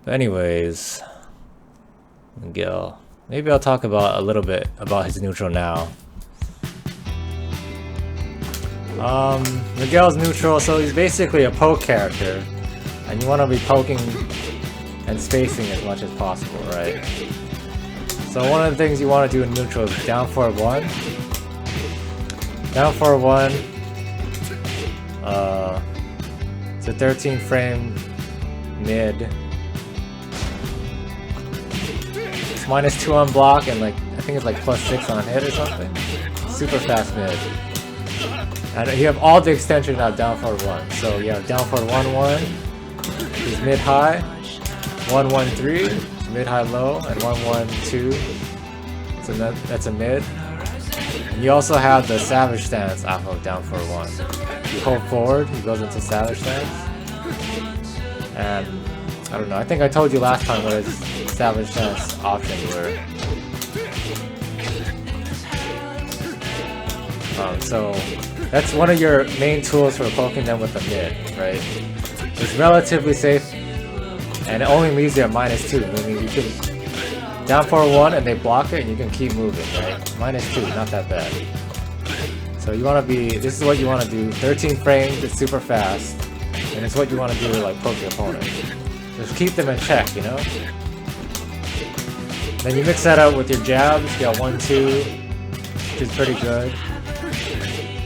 But anyways, Miguel. Maybe I'll talk about a little bit about his neutral now. Miguel's neutral, so he's basically a poke character, and you want to be poking and spacing as much as possible, right? So one of the things you want to do in neutral is down forward 1. Down forward 1. It's a 13 frame mid. It's -2 on block and like I think it's like +6 on hit or something. Super fast mid. And you have all the extension now down forward 1. So you have down forward 1-1 is mid high, 1-1-3 mid high low, and 1-1-2. So that's a mid. And you also have the savage stance off of down forward 1. You hold forward, he goes into savage stance. And I don't know, I think I told you last time what his savage stance options were. So that's one of your main tools for poking them with the mid, right? It's relatively safe, and it only leaves you at -2, meaning you can down forward 1 and they block it and you can keep moving, right? -2, not that bad. So you want to be, this is what you want to do, 13 frames, it's super fast, and it's what you want to do to like poke your opponent. Just keep them in check, you know? Then you mix that out with your jabs, you got 1-2, which is pretty good.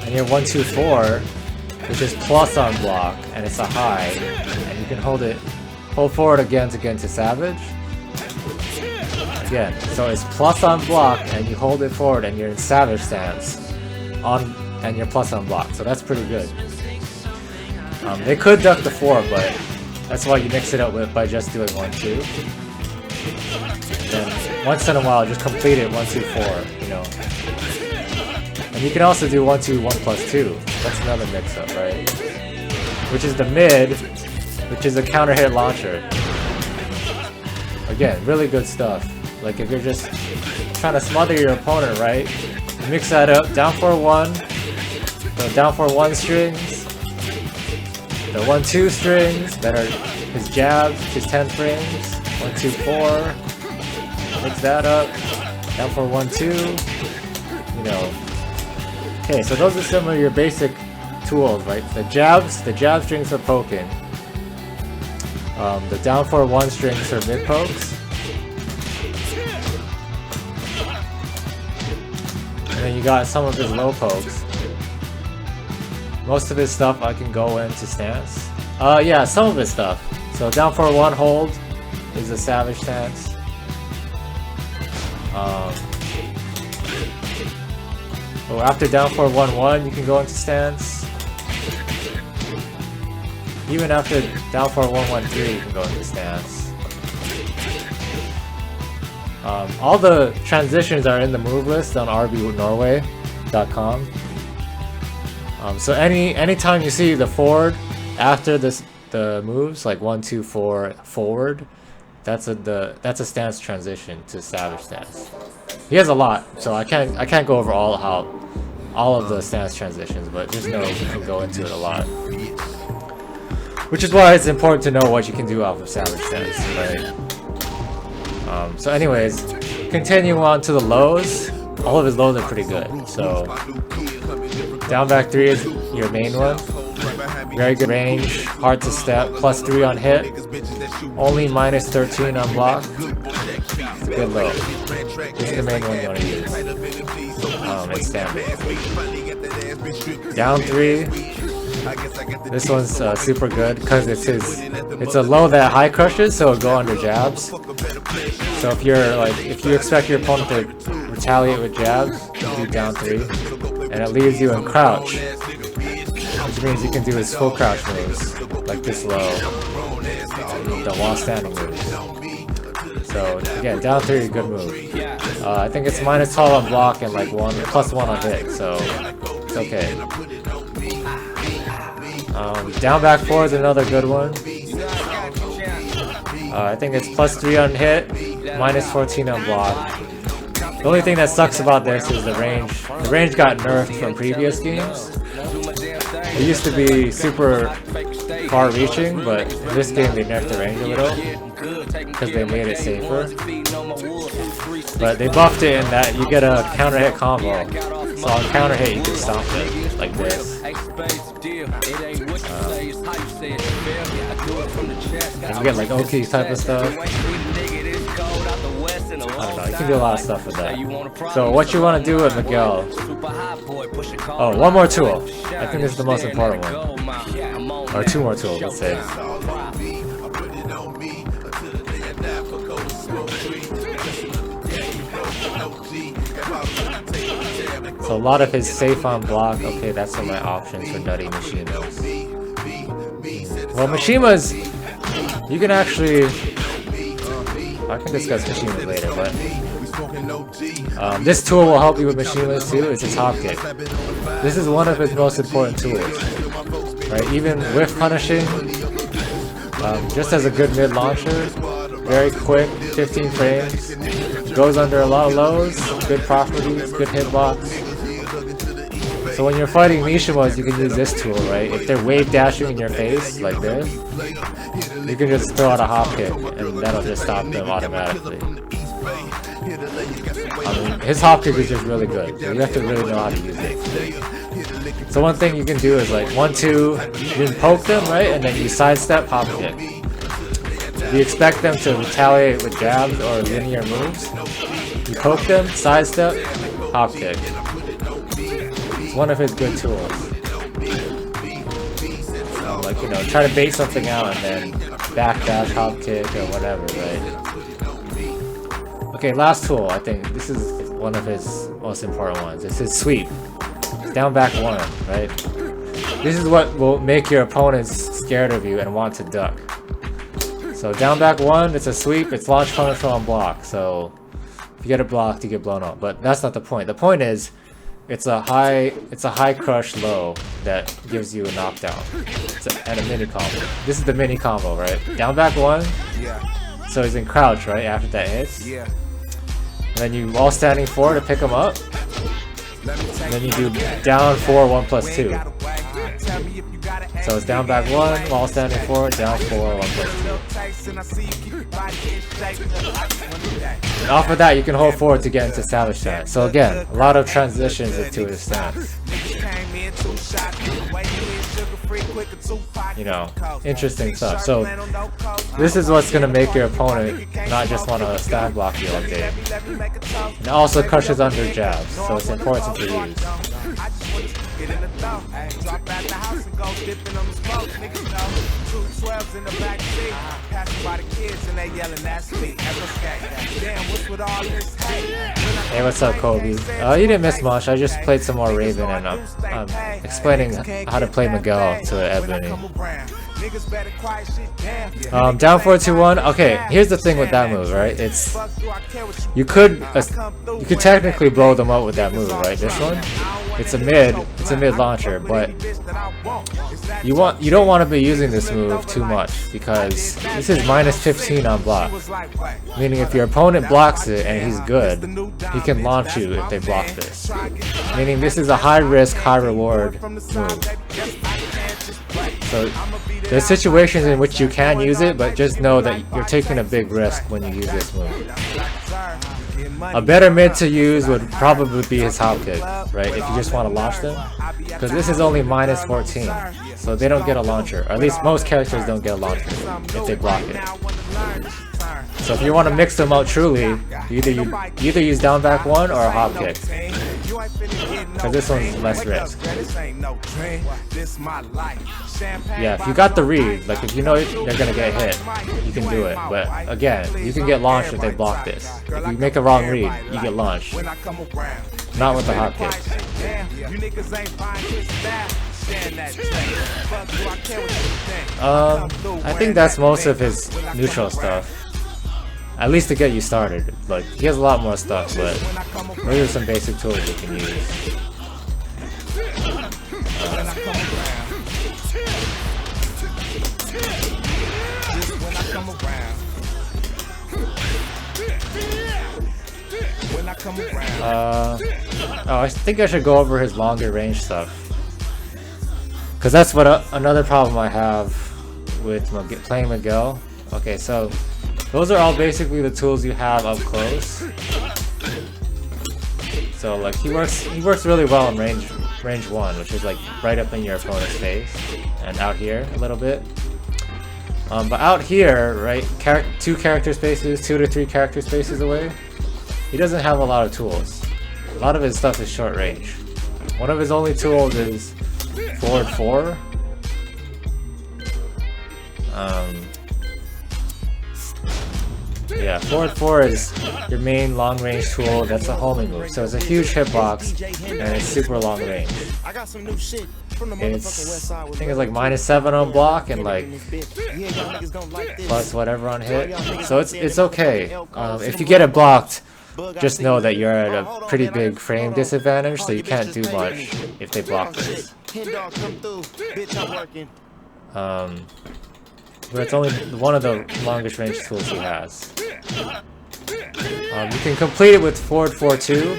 And you have 1-2-4, which is plus on block, and it's a high, and you can hold forward again to get into savage. Again, so it's plus on block, and you hold it forward, and you're in savage stance, and you're plus on block, so that's pretty good. They could duck the 4, but that's why you mix it up by just doing 1-2. Then once in a while, just complete it 1-2-4, you know. And you can also do 1-2-1+2. That's another mix-up, right? Which is the mid, which is a counter hit launcher. Again, really good stuff. Like if you're just trying to smother your opponent, right? Mix that up. Down forward 1, the down forward 1 strings, the 1-2 strings that are his jabs, his 10 frames, 1-2-4. Mix that up. Down forward 1-2. You know. Okay, so those are some of your basic tools, right? The jab strings for poking. The down forward 1 strings for mid pokes. And then you got some of his low pokes. Most of his stuff I can go into stance. Yeah, some of his stuff. So down forward 1 hold is a savage stance. So after down forward 1-1, you can go into stance. Even after down forward 1-1-3, you can go into stance. All the transitions are in the move list on rbnorway.com. So anytime you see the forward after the moves like 1-2-4 forward, that's a stance transition to savage stance. He has a lot, so I can't go over all of the stance transitions, but just know you can go into it a lot. Which is why it's important to know what you can do off of savage stance, right? So anyways, continue on to the lows. All of his lows are pretty good. So down back 3 is your main one. Very good range, hard to step, +3 on hit, only -13 on block. It's a good low. This is the main one you want to use. It's standard. Down 3. This one's super good because it's a low that high crushes, so it'll go under jabs. So if you expect your opponent to retaliate with jabs, you do down 3, and it leaves you in crouch, which means you can do his full crouch moves like this low, the while standing moves. So again, down 3, good move. I think it's -12 on block and like +1 on hit, so it's okay. Down back 4 is another good one. I think it's +3 on hit, -14 on block. The only thing that sucks about this is the range. The range got nerfed from previous games. It used to be super far-reaching, but in this game they nerfed the range a little because they made it safer. But they buffed it in that you get a counter hit combo. So on counter hit you can stop it like this. And you get like OK type of stuff. I don't know, you can do a lot of stuff with that. So what you want to do with Miguel... Oh, one more tool. I think this is the most important one. Or two more tools, let's say. So a lot of his safe on block. Okay, that's some of my options for nutty Mishimas. Well, Mishimas, you can actually... I can discuss Mishimas later, but this tool will help you with Mishimas too. It's a top kick. This is one of his most important tools, right? Even with punishing, just as a good mid launcher, very quick, 15 frames, goes under a lot of lows, good properties, good hitbox. So when you're fighting Mishimas, you can use this tool, right? If they're wave dashing in your face like this, you can just throw out a hop kick and that'll just stop them automatically. I mean, his hop kick is just really good. So you have to really know how to use it. So one thing you can do is like 1-2, you can poke them, right? And then you sidestep, hop kick. If you expect them to retaliate with jabs or linear moves, you poke them, sidestep, hop kick. It's one of his good tools. Like, you know, try to bait something out and then backdash, hop kick, or whatever, right? Okay, last tool. I think this is one of his most important ones. It's his sweep. It's down back one, right? This is what will make your opponents scared of you and want to duck. So down back one, it's a sweep. It's launch punishment on block. So if you get it blocked, you get blown up. But that's not the point. The point is, it's a high crush low that gives you a knockdown. And a mini combo. This is the mini combo, right? Down back one. So he's in crouch, right? After that hits. And then you wall standing 4 to pick him up. And then you do down 4, 1+2. So it's down back 1, wall standing 4, down 4, 1+2. And off of that, you can hold forward to get into savage stance. So again, a lot of transitions into his stance. You know, interesting stuff. So this is what's gonna make your opponent not just want to stand block you all day. And it also crushes under jabs, so it's important to use. Hey, what's up, Kobe? You didn't miss much. I just played some more Raven, and I'm explaining how to play Miguel to Ebony. Down 4-2-1. Okay, here's the thing with that move, right? It's you could technically blow them up with that move, right? This one, it's a mid launcher, but you don't want to be using this move too much because this is -15 on block. Meaning if your opponent blocks it and he's good, he can launch you if they block this. Meaning this is a high risk, high reward move. So there's situations in which you can use it, but just know that you're taking a big risk when you use this move. A better mid to use would probably be his hop kick, right? If you just want to launch them, because this is only -14, so they don't get a launcher. Or at least most characters don't get a launcher if they block it. So if you want to mix them out truly, you either use down back 1 or a hop kick. Because this one's less risk. Yeah, if you got the read, like if you know they're gonna get hit, you can do it. But again, you can get launched if they block this. If you make a wrong read, you get launched. Not with the hop kick. I think that's most of his neutral stuff. At least to get you started. Like, he has a lot more stuff, but those are some basic tools you can use. Oh, I think I should go over his longer range stuff. Because that's what another problem I have with playing Miguel. Okay, so those are all basically the tools you have up close. So like he works really well in range 1, which is like right up in your opponent's face, and out here a little bit. But out here, right, 2 character spaces, 2 to 3 character spaces away, he doesn't have a lot of tools. A lot of his stuff is short range. One of his only tools is forward 4. Yeah, forward 4 is your main long range tool. That's a homing move. So it's a huge hitbox and it's super long range. It's, I think it's like -7 on block and like plus whatever on hit. So it's okay. If you get it blocked, just know that you're at a pretty big frame disadvantage, so you can't do much if they block this. But it's only one of the longest range tools he has. You can complete it with forward 4-2.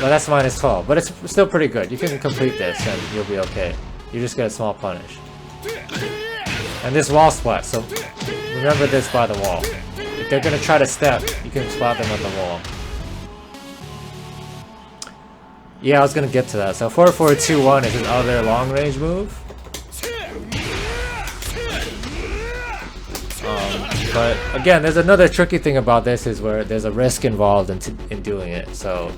But that's -12, but it's still pretty good. You can complete this and you'll be okay. You just get a small punish. And this wall splat, so remember this by the wall. If they're gonna try to step, you can splat them on the wall. Yeah, I was gonna get to that. So 4-4-2-1 is his other long range move. But again, there's another tricky thing about this is where there's a risk involved in doing it. So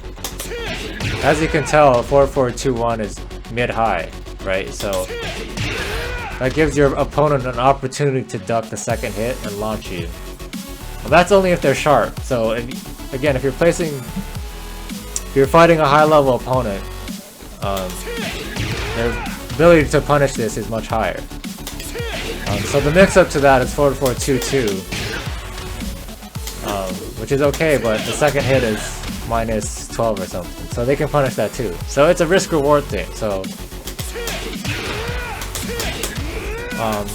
as you can tell, 4-4-2-1 is mid-high, right? So that gives your opponent an opportunity to duck the second hit and launch you. Well, that's only if they're sharp. So again, if you're fighting a high-level opponent, their ability to punish this is much higher. So the mix-up to that is 4-4-2-2, which is okay, but the second hit is -12 or something, so they can punish that too. So it's a risk-reward thing. So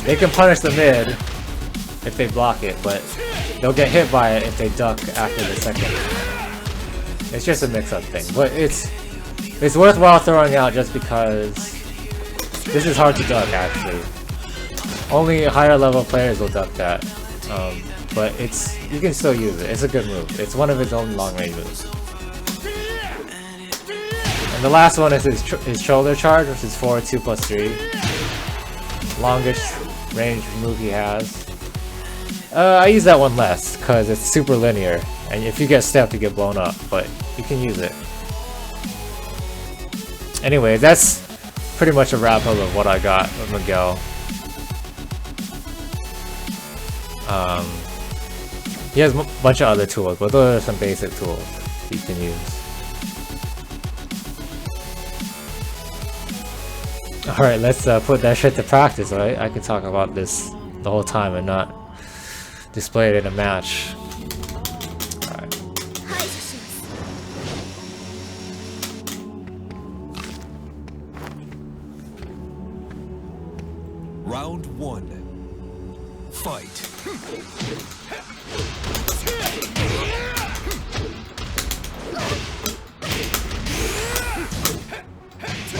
they can punish the mid if they block it, but they'll get hit by it if they duck after the second. It's just a mix-up thing, but it's worthwhile throwing out just because this is hard to duck actually. Only higher level players will duck that, but you can still use it. It's a good move. It's one of his own long range moves. And the last one is his shoulder charge, which is 4-2+3. Longest range move he has. I use that one less because it's super linear, and if you get stepped, you get blown up. But you can use it. Anyway, that's pretty much a wrap up of what I got with Miguel. He has a bunch of other tools, but those are some basic tools you can use. Alright, let's put that shit to practice, right? I can talk about this the whole time and not display it in a match. Alright. Round 1. Fight.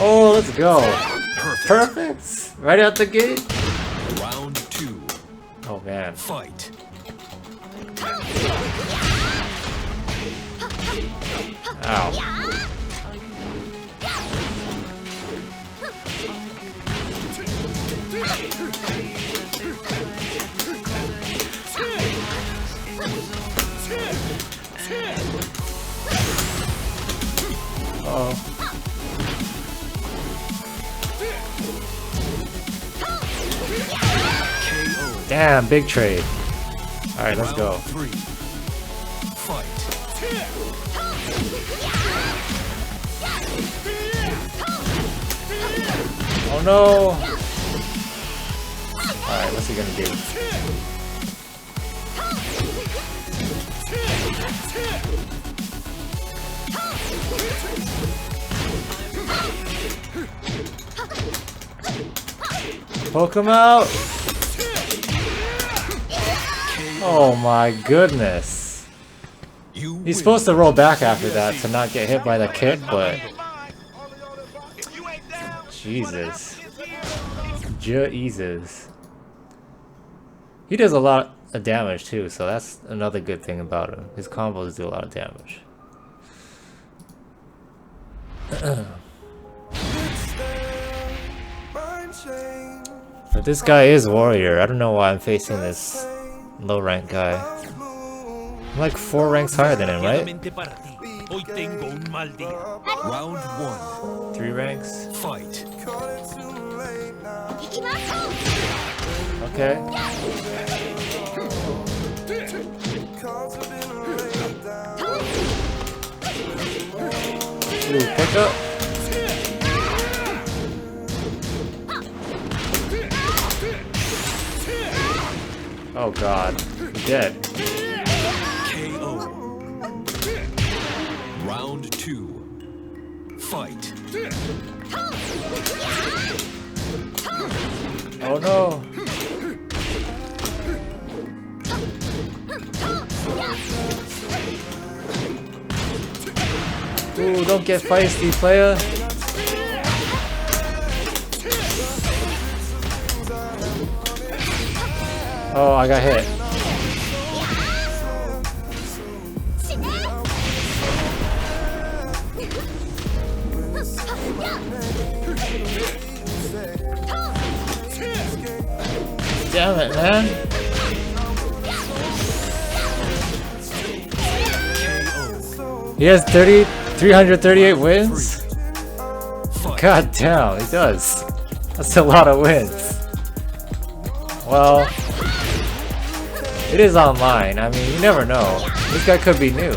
Oh, let's go. Perfect. Right out the gate. Round 2. Oh man. Fight. Ow. Uh-oh. Damn, big trade. Alright, let's go. 3. Fight. Oh no! Alright, what's he gonna do? Poke him out! Oh my goodness. He's supposed to roll back after that to not get hit by the kick, but Jesus. Jesus. He does a lot of damage too, so that's another good thing about him. His combos do a lot of damage. But this guy is warrior. I don't know why I'm facing this low rank guy. I'm like 4 ranks higher than him, right? Round 1. 3 ranks? Fight. Okay. Ooh, pick up. Oh god, I'm dead. KO. Round 2. Fight. Oh no. Ooh, don't get feisty, player. Oh, I got hit. Damn it, man. He has 338 wins? God damn, he does. That's a lot of wins. Well, it is online. I mean, you never know. This guy could be new.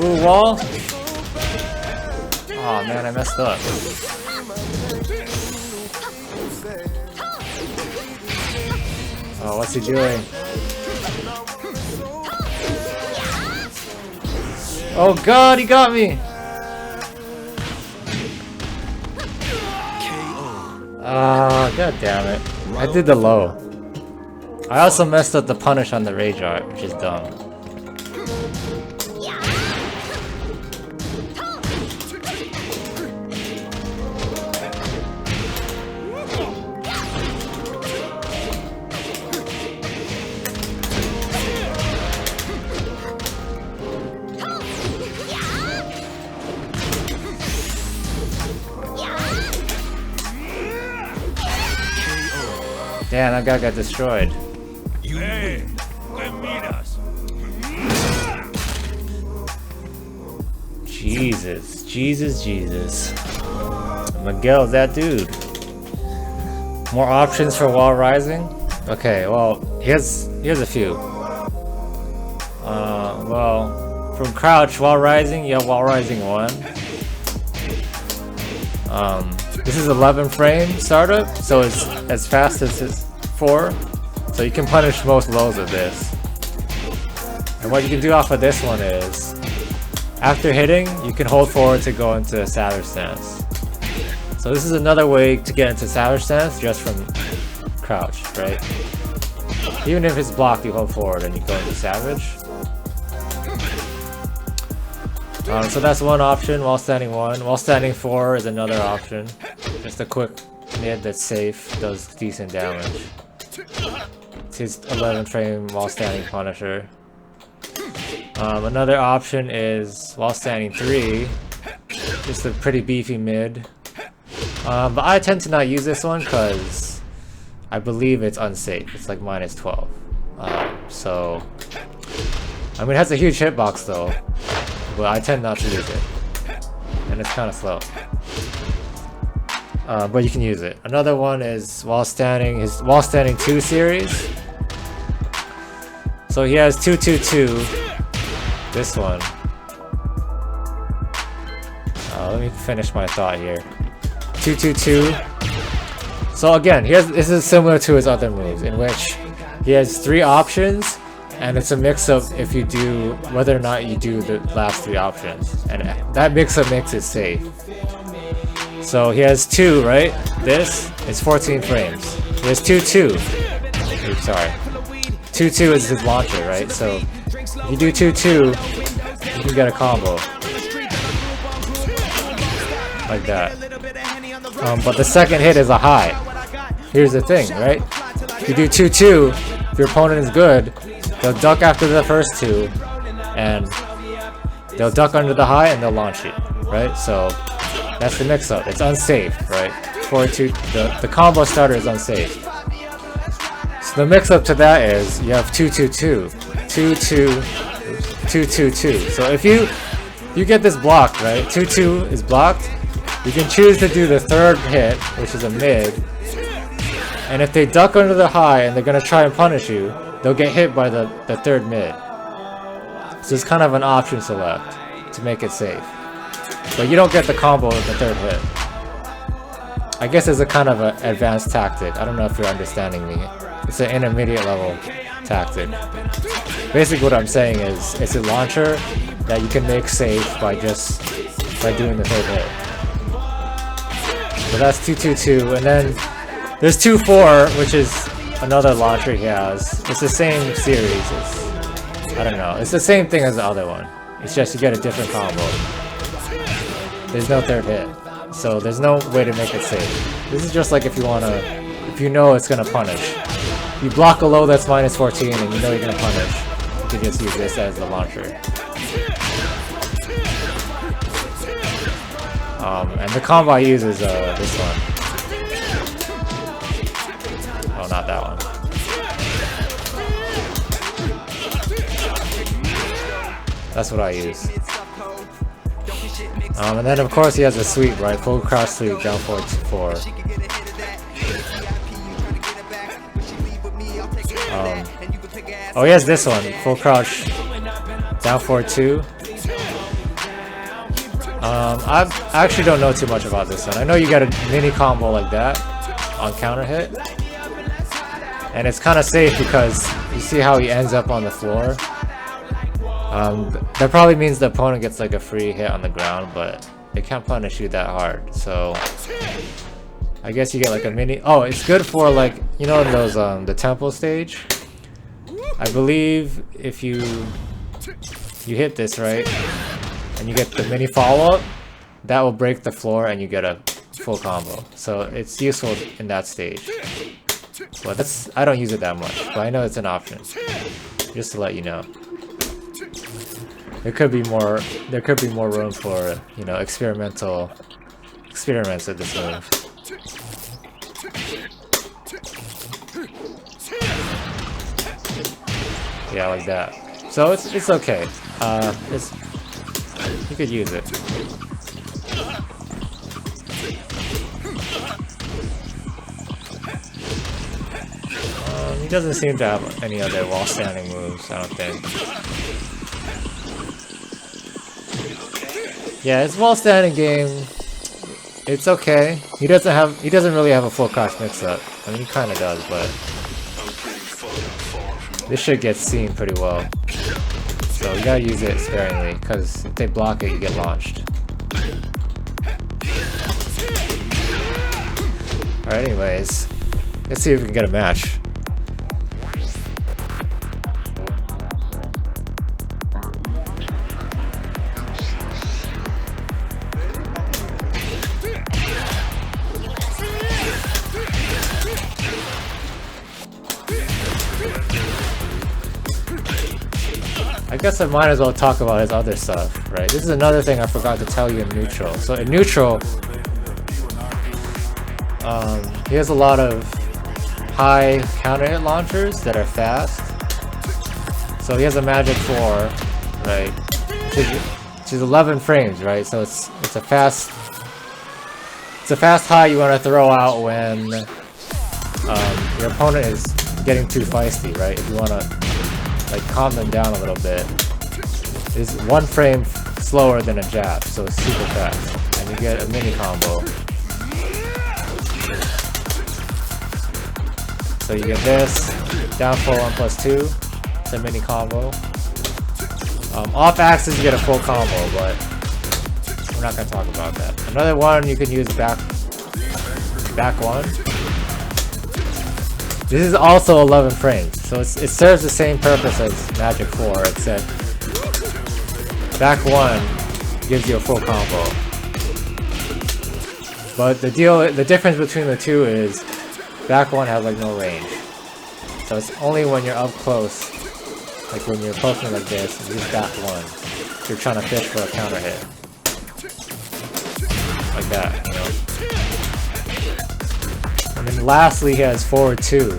Ooh, wall? Oh man, I messed up. Oh, what's he doing? Oh god, he got me! Ah, god damn it. I did the low. I also messed up the punish on the rage art, which is dumb. Damn, that guy got destroyed. Jesus, Jesus, Jesus. Miguel's that dude. More options for wall rising? Okay, well, here's a few. Well, from crouch, wall rising, you have wall rising 1. This is 11 frame startup, so it's as fast as it's 4. So you can punish most lows with this. And what you can do off of this one is, after hitting, you can hold forward to go into Savage Stance. So this is another way to get into Savage Stance just from crouch, right? Even if it's blocked, you hold forward and you go into Savage. So that's one option, wall standing 1. Wall standing 4 is another option. Just a quick mid that's safe, does decent damage. It's his 11 frame wall standing Punisher. Another option is wall standing 3. Just a pretty beefy mid. But I tend to not use this one because I believe it's unsafe. It's like minus 12. So, I mean, it has a huge hitbox though. But I tend not to use it. And it's kind of slow. But you can use it. Another one is wall standing, his wall standing 2 series. So he has 222. This one. Let me finish my thought here. 222. So again, this is similar to his other moves, in which he has 3 options, and it's a mix-up if you do whether or not you do the last 3 options, and that mix-up makes it safe. So he has 2, right? This is 14 frames. He has 2-2. Oops, sorry. 2-2 is his launcher, right? So if you do 2-2, you can get a combo. Like that. But the second hit is a high. Here's the thing, right? If you do 2-2, if your opponent is good, they'll duck after the first 2, and they'll duck under the high and they'll launch it, right? So that's the mix-up. It's unsafe, right? 4-2. The combo starter is unsafe. So the mix-up to that is you have 2-2-2, 2-2, 2-2-2. So if you get this blocked, right? 2-2 is blocked. You can choose to do the third hit, which is a mid. And if they duck under the high and they're gonna try and punish you, they'll get hit by the third mid. So it's kind of an option select to make it safe. But you don't get the combo with the third hit. I guess it's a kind of an advanced tactic. I don't know if you're understanding me. It's an intermediate level tactic. Basically what I'm saying is it's a launcher that you can make safe by doing the third hit. So that's 2-2-2, and then there's 2-4, which is another launcher he has. It's the same series. I don't know. It's the same thing as the other one. It's just you get a different combo. There's no third hit, so there's no way to make it safe. This is just like if you know it's gonna punish. You block a low that's -14, and you know you're gonna punish. You can just use this as the launcher. And the combo I use is this one. Oh, not that one. That's what I use. And then of course he has a sweep, right? Full crouch sweep, down 4-4. Oh, he has this one, full crouch, down 4-2. I actually don't know too much about this one. I know you get a mini combo like that on counter hit. And it's kind of safe because you see how he ends up on the floor. That probably means the opponent gets like a free hit on the ground, but they can't punish you that hard. So I guess you get like a mini. Oh, it's good for like, you know, in those the temple stage. I believe if you hit this right and you get the mini follow-up, that will break the floor and you get a full combo. So it's useful in that stage. But I don't use it that much, but I know it's an option. Just to let you know. There could be more room for, you know, experiments with this move. Yeah, like that. So it's okay. You could use it. He doesn't seem to have any other wall standing moves, I don't think. Yeah, his wall standing game, it's okay. He doesn't really have a full crouch mix up. I mean, he kind of does, but this shit gets seen pretty well. So you gotta use it sparingly, because if they block it, you get launched. Alright, anyways, let's see if we can get a match. I guess I might as well talk about his other stuff, right? This is another thing I forgot to tell you in neutral. So in neutral, he has a lot of high counter hit launchers that are fast. So he has a magic 4, right? Which is 11 frames, right? So it's a fast high you want to throw out when your opponent is getting too feisty, right? If you want to like calm them down a little bit. It's 1 frame slower than a jab, so it's super fast. And you get a mini combo. So you get this, down 4-1+2, it's a mini combo. Off axis you get a full combo, but we're not gonna talk about that. Another one you can use back one. This is also 11 frames, so it serves the same purpose as Magic 4, except back one gives you a full combo. But the difference between the two is back one has like no range. So it's only when you're up close, like when you're posting like this, you use back one. You're trying to fish for a counter hit. Like that, you know? And then lastly he has forward 2,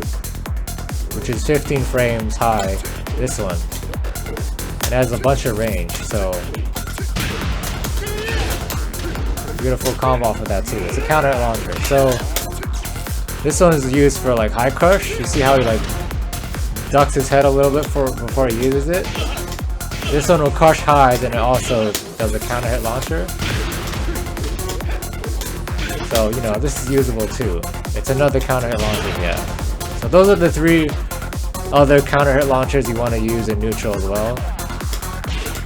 which is 15 frames high, this one. It has a bunch of range, so you get a full combo off of that too. It's a counter hit launcher. So this one is used for like high crush. You see how he like ducks his head a little bit before he uses it? This one will crush high, then it also does a counter hit launcher. So, you know, this is usable too. It's another counter hit launcher, yeah. So those are the 3 other counter hit launchers you want to use in neutral as well,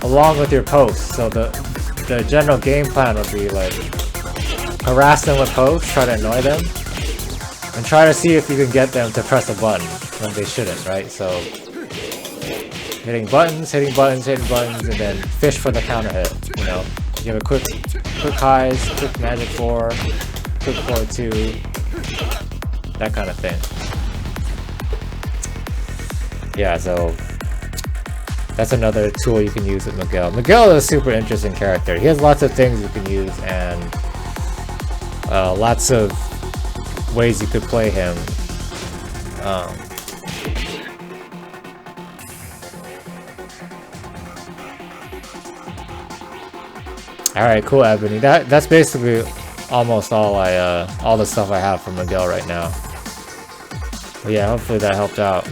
along with your posts. So the general game plan would be like harass them with posts, try to annoy them, and try to see if you can get them to press a button when they shouldn't, right? So hitting buttons, and then fish for the counter hit, you know? You have a quick highs, quick Magic 4, quick forward 2, that kind of thing. Yeah, so that's another tool you can use with Miguel. Miguel is a super interesting character. He has lots of things you can use and lots of ways you could play him. Alright, cool, Ebony. That's basically almost all the stuff I have for Miguel right now. But yeah, hopefully that helped out.